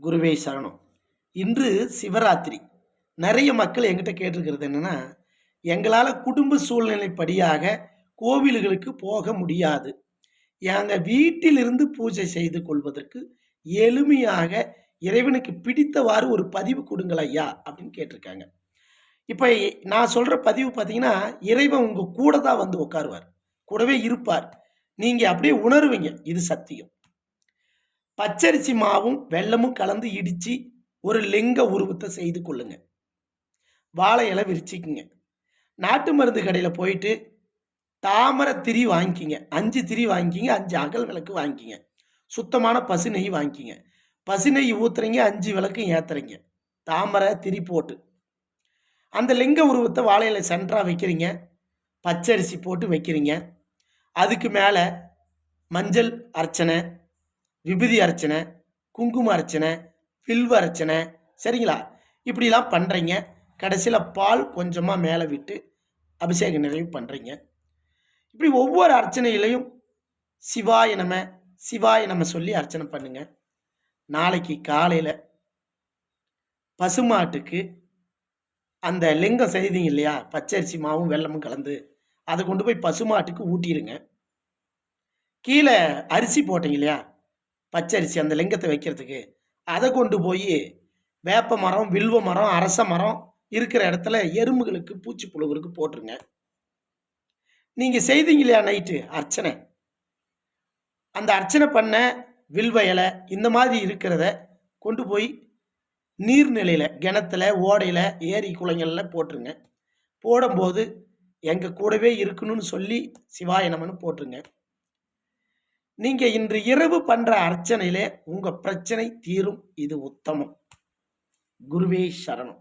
குருவே சரணம். இன்று சிவராத்திரி. நிறைய மக்கள் என்கிட்ட கேட்டிருக்கிறது என்னன்னா, எங்களால குடும்ப சூழ்நிலைப்படியாக கோவில்களுக்கு போக முடியாது. எங்க வீட்டிலிருந்து பூஜை செய்து கொள்வதற்கு எளிமையாக இறைவனுக்கு பிடித்தவாறு ஒரு பதிவு குடுங்கள் ஐயா! அப்படின்னு கேட்டிருக்காங்க. இப்ப நான் சொல்ற பதிவு பார்த்தீங்கன்னா, இறைவன் உங்க கூட தான் வந்து உட்காருவார். கூடவே இருப்பார். நீங்க அப்படியே உணருவீங்க. இது சத்தியம். பச்சரிசி மாவும், வெல்லமும் கலந்து இடிச்சு, ஒரு லிங்க உருவத்த செய்து கொள்ளுங்க. வாழை இலை விரிச்சுக்குங்க. நாட்டு மருந்து கடையில போயிட்டு, தாமரை திரி வாங்கிக்கிங்க. 5 திரி வாங்கிக்கிங்க. 5 அகல் விளக்கு வாங்கிக்கிங்க. சுத்தமான பசு நெய் வாங்கிக்கிங்க. பசு நெய் ஊத்துறீங்க, 5 விளக்கும் ஏத்துறீங்க. தாமரை திரி போட்டு. அந்த லிங்க உருவத்த வாழை இலை சென்டரா வைக்கிறீங்க. பச்சரிசி போட்டு வைக்கிறீங்க. அதுக்கு மேல மஞ்சள் அர்ச்சனை, விபூதி அர்ச்சனை, குங்கும அர்ச்சனை, வில்வ அர்ச்சனை, சரிங்களா? இப்படிலாம் பண்ணுறீங்க. கடைசியில பால் கொஞ்சமா மேல விட்டு அபிஷேக நிறைவு பண்ணுறீங்க. இப்படி ஒவ்வொரு அர்ச்சனையிலையும் சிவாய நம, சிவாய நம சொல்லி அர்ச்சனை பண்ணுங்க. நாளைக்கு காலையில பசுமாட்டுக்கு அந்த லிங்கம் செய்தீங்க இல்லையா? பச்சரிசி மாவும், வெல்லமும் கலந்து, அத கொண்டு போய் பசுமாட்டுக்கு ஊட்டிருங்க. கீழ அரிசி போட்டீங்க இல்லையா? பச்சரிசி அந்த லிங்கத்த வைக்கிறதுக்கு, அத கொண்டு போயி வேப்ப மரம், வில்வ மரம், அரச மரம் இருக்கிற இடத்துல எறும்புகளுக்கு, பூச்சி புழுவுகளுக்கு போட்டுருங்க. நீங்க செய்தீங்க இல்லையா நைட்டு அர்ச்சனை, அந்த அர்ச்சனை பண்ண வில்வ இலை இந்த மாதிரி இருக்கிறத கொண்டு போய் நீர்நிலையில, கிணத்துல, ஓடையில, ஏரி, குளங்கள்ல போட்டுருங்க. போடும்போது எங்க கூடவே இருக்கணும்னு சொல்லி சிவாய நமன்னு போட்டுருங்க. நீங்க இன்று இரவு பண்ற அர்ச்சனையிலே உங்க பிரச்சனை தீரும். இது உத்தமம். குருவே சரணம்.